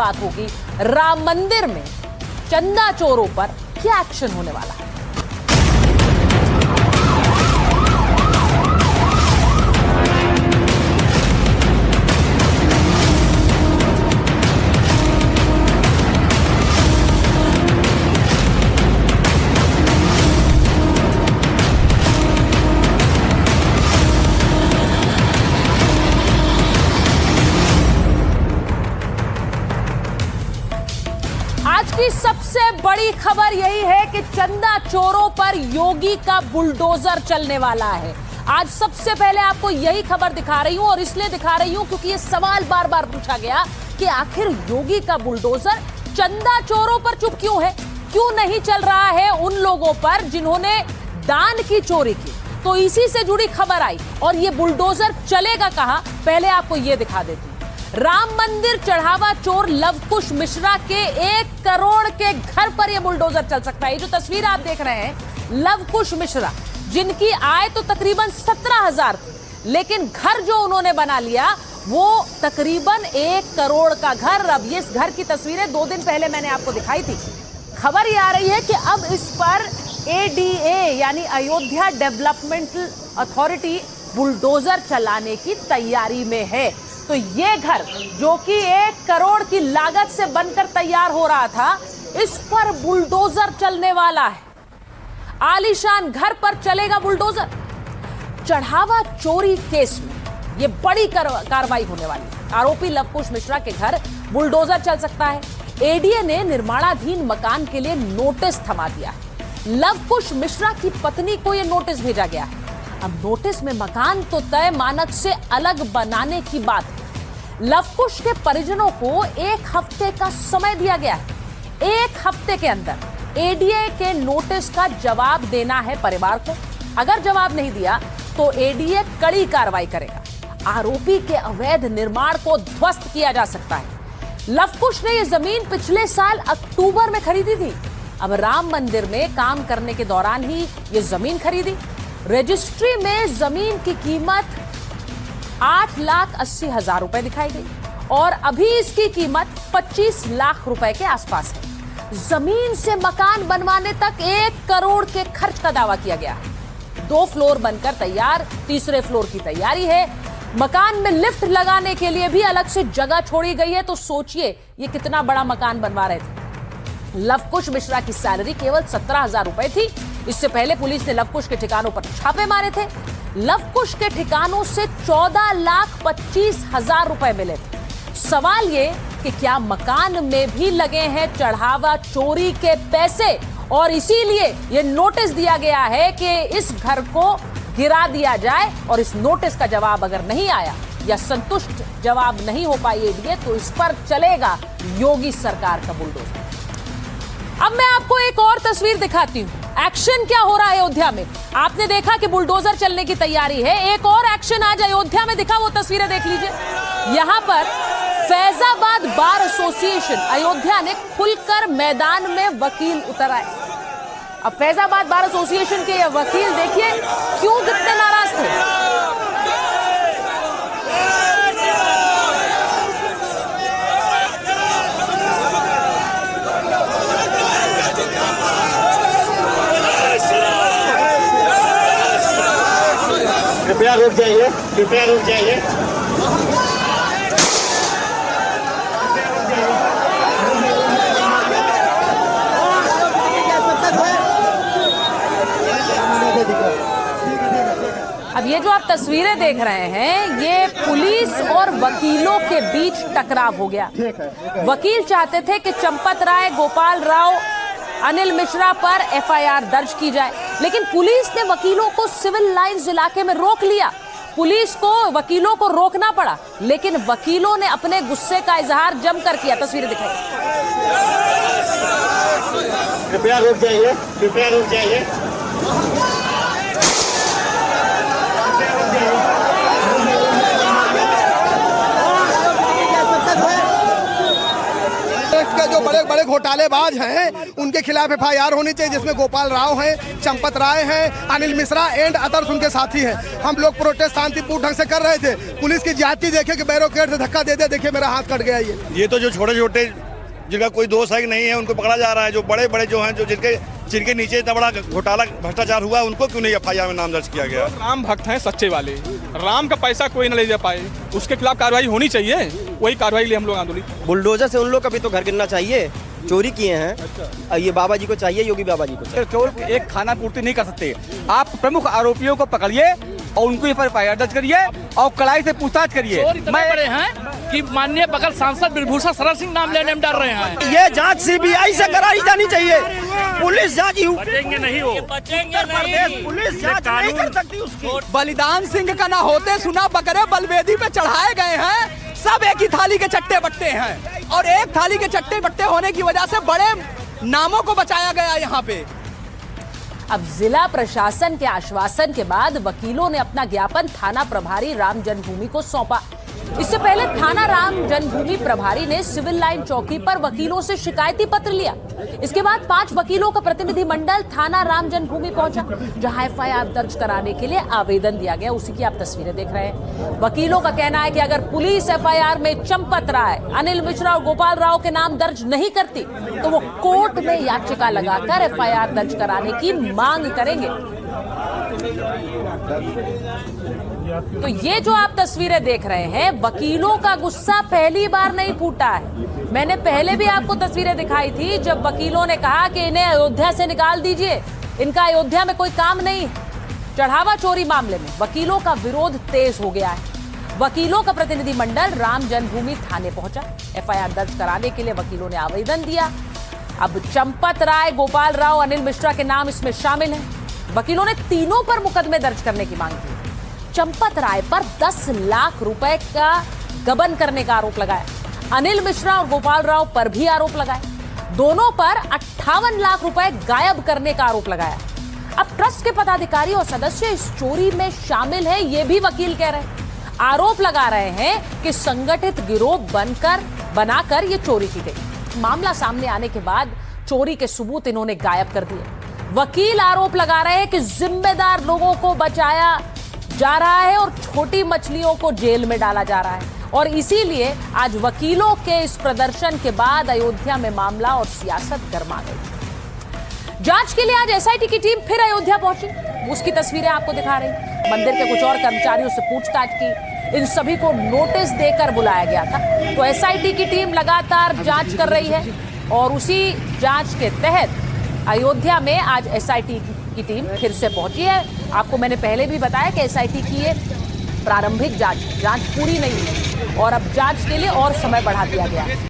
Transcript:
बात होगी राम मंदिर में चंदा चोरों पर क्या एक्शन होने वाला है। आज की सबसे बड़ी खबर यही है कि चंदा चोरों पर योगी का बुलडोजर चलने वाला है। आज सबसे पहले आपको यही खबर दिखा रही हूं और इसलिए दिखा रही हूं क्योंकि ये सवाल बार बार पूछा गया कि आखिर योगी का बुलडोजर चंदा चोरों पर चुप क्यों है, क्यों नहीं चल रहा है उन लोगों पर जिन्होंने दान की चोरी की। तो इसी से जुड़ी खबर आई और ये बुलडोजर चलेगा कहां, पहले आपको ये दिखा देती हूं। राम मंदिर चढ़ावा चोर लवकुश मिश्रा के 1 करोड़ के घर पर यह बुलडोजर चल सकता है। ये जो तस्वीर आप देख रहे हैं, लवकुश मिश्रा जिनकी आय तो तकरीबन 17,000 थी, लेकिन घर जो उन्होंने बना लिया वो तकरीबन 1 करोड़ का घर। अब इस घर की तस्वीरें 2 दिन पहले मैंने आपको दिखाई थी। खबर ये आ रही है कि अब इस पर ADA यानी अयोध्या डेवलपमेंटल अथॉरिटी बुलडोजर चलाने की तैयारी में है। तो ये घर जो कि 1 करोड़ की लागत से बनकर तैयार हो रहा था, इस पर बुलडोजर चलने वाला है। आलीशान घर पर चलेगा बुलडोजर। चढ़ावा चोरी केस में ये बड़ी कार्रवाई होने वाली है। आरोपी लवकुश मिश्रा के घर बुलडोजर चल सकता है। ADA ने निर्माणाधीन मकान के लिए नोटिस थमा दिया है। लवकुश मिश्रा की पत्नी को यह नोटिस भेजा गया है। अब नोटिस में मकान तो तय मानक से अलग बनाने की बात है। लवकुश के परिजनों को 1 हफ्ते का समय दिया गया है। 1 हफ्ते के अंदर ADA के नोटिस का जवाब देना है परिवार को। अगर जवाब नहीं दिया तो ADA कड़ी कार्रवाई करेगा। आरोपी के अवैध निर्माण को ध्वस्त किया जा सकता है। लवकुश ने यह जमीन पिछले साल अक्टूबर में खरीदी थी। अब राम मंदिर में काम करने के दौरान ही यह जमीन खरीदी। रजिस्ट्री में जमीन की कीमत 8,80,000 रुपए दिखाई गई और अभी इसकी कीमत 25 लाख रुपए के आसपास है। जमीन से मकान बनवाने तक 1 करोड़ के खर्च का दावा किया गया है। 2 फ्लोर बनकर तैयार, तीसरे फ्लोर की तैयारी है। मकान में लिफ्ट लगाने के लिए भी अलग से जगह छोड़ी गई है। तो सोचिए ये कितना बड़ा मकान बनवा रहे थे। लवकुश मिश्रा की सैलरी केवल 17,000 रुपए थी। इससे पहले पुलिस ने लवकुश के ठिकानों पर छापे मारे थे। लवकुश के ठिकानों से 14,25,000 रुपए मिले थे। सवाल ये कि क्या मकान में भी लगे हैं चढ़ावा चोरी के पैसे, और इसीलिए यह नोटिस दिया गया है कि इस घर को गिरा दिया जाए। और इस नोटिस का जवाब अगर नहीं आया या संतुष्ट जवाब नहीं हो पाई ADA, तो इस पर चलेगा योगी सरकार का बुलडोजर। अब मैं आपको एक और तस्वीर दिखाती हूं। एक्शन क्या हो रहा है अयोध्या में। आपने देखा कि बुलडोजर चलने की तैयारी है। एक और एक्शन आज अयोध्या में दिखा, वो तस्वीरें देख लीजिए। यहां पर फैजाबाद बार एसोसिएशन अयोध्या ने खुलकर मैदान में वकील उतर आए। अब फैजाबाद बार एसोसिएशन के ये वकील देखिए क्यों कितने नाराज थे। कृपया रुक जाइए, कृपया रुक जाइए। अब ये जो आप तस्वीरें देख रहे हैं, ये पुलिस और वकीलों के बीच टकराव हो गया। वकील चाहते थे कि चंपत राय, गोपाल राव, अनिल मिश्रा पर FIR दर्ज की जाए, लेकिन पुलिस ने वकीलों को सिविल लाइंस इलाके में रोक लिया। पुलिस को वकीलों को रोकना पड़ा, लेकिन वकीलों ने अपने गुस्से का इजहार जमकर किया। तस्वीरें दिखाई। कृपया रुक जाइए, कृपया रुक जाइए। कांग्रेस के जो बड़े बड़े घोटालेबाज हैं उनके खिलाफ FIR होनी चाहिए, जिसमें गोपाल राव हैं, चंपत राय हैं, अनिल मिश्रा एंड अदर्स उनके साथी हैं। हम लोग प्रोटेस्ट शांतिपूर्ण ढंग से कर रहे थे, पुलिस की जाति देखे कि बैरोकेड से धक्का दे दे, देखिए मेरा हाथ कट गया। ये तो जो छोटे छोटे जिनका कोई दोष है कि नहीं है उनको पकड़ा जा रहा है, जो बड़े बड़े जो हैं जो जिनके नीचे इतना बड़ा घोटाला भ्रष्टाचार हुआ उनको क्यों नहीं FIR में नाम दर्ज किया गया? राम भक्त हैं सच्चे वाले, राम का पैसा कोई न ले जा पाए, उसके खिलाफ कार्रवाई होनी चाहिए, वही कार्रवाई लिए हम लोग आंदोलन। बुलडोजर से उन लोग का भी तो घर गिरना चाहिए, चोरी किए हैं। ये बाबा जी को चाहिए, योगी बाबा जी को चाहिए। चोर एक खाना पूर्ति नहीं कर सकते। आप प्रमुख आरोपियों को पकड़िए और उनको FIR दर्ज करिए और कड़ाई से पूछताछ करिए। बड़े हैं कि माननीय बगल सांसद बिरभूषण शरण सिंह नाम लेने में डर रहे हैं। ये जांच CBI से कराई जानी चाहिए। पुलिस जांच बचेंगे नहीं हो, पुलिस जांच नहीं कर सकती उसकी। बलिदान सिंह का ना होते सुना बकरे बलवेदी पे चढ़ाए गए हैं। सब एक ही थाली के चट्टे बट्टे हैं और एक थाली के चट्टे बट्टे होने की वजह से बड़े नामों को बचाया गया यहाँ पे। अब जिला प्रशासन के आश्वासन के बाद वकीलों ने अपना ज्ञापन थाना प्रभारी राम जन्मभूमि को सौंपा। इससे पहले थाना राम जन्मभूमि प्रभारी ने सिविल लाइन चौकी पर वकीलों से शिकायती पत्र लिया। इसके बाद 5 वकीलों का प्रतिनिधि मंडल थाना राम जन्मभूमि पहुंचा, जहां FIR दर्ज कराने के लिए आवेदन दिया गया। उसी की आप तस्वीरें देख रहे हैं। वकीलों का कहना है कि अगर पुलिस FIR में चंपत राय, अनिल मिश्रा और गोपाल राव के नाम दर्ज नहीं करती तो वो कोर्ट में याचिका लगाकर FIR दर्ज कराने की मांग करेंगे। तो ये जो आप तस्वीरें देख रहे हैं, वकीलों का गुस्सा पहली बार नहीं फूटा है। मैंने पहले भी आपको तस्वीरें दिखाई थी जब वकीलों ने कहा कि इन्हें अयोध्या से निकाल दीजिए, इनका अयोध्या में कोई काम नहीं है। चढ़ावा चोरी मामले में वकीलों का विरोध तेज हो गया है। वकीलों का प्रतिनिधि मंडल राम जन्मभूमि थाने पहुंचा। FIR दर्ज कराने के लिए वकीलों ने आवेदन दिया। अब चंपत राय, गोपाल राव, अनिल मिश्रा के नाम इसमें शामिल हैं। वकीलों ने तीनों पर मुकदमे दर्ज करने की मांग की। चंपत राय पर 10 लाख रुपए का गबन करने का आरोप लगाया। अनिल मिश्रा और गोपाल राव पर भी आरोप लगाए। दोनों पर 58 लाख रुपए गायब करने का आरोप लगाया। अब ट्रस्ट के पदाधिकारी और सदस्य इस चोरी में शामिल हैं, ये भी वकील कह रहे हैं। आरोप लगा रहे हैं कि संगठित गिरोह बनाकर ये चोरी की गई। मामला सामने आने के बाद चोरी के सबूत इन्होंने गायब कर दिए। वकील आरोप लगा रहे हैं कि जिम्मेदार लोगों को बचाया जा रहा है और छोटी मछलियों को जेल में डाला जा रहा है। और इसीलिए आज वकीलों के इस प्रदर्शन के बाद अयोध्या में मामला और सियासत गर्मा गई। जांच के लिए आज SIT की टीम फिर अयोध्या पहुंची। उसकी तस्वीरें आपको दिखा रही। मंदिर के कुछ और कर्मचारियों से पूछताछ की। इन सभी को नोटिस देकर बुलाया गया था। तो SIT की टीम लगातार जांच कर रही है और उसी जांच के तहत अयोध्या में आज SIT की टीम फिर से पहुंची है। आपको मैंने पहले भी बताया कि SIT की ये प्रारंभिक जांच पूरी नहीं है और अब जांच के लिए और समय बढ़ा दिया गया है।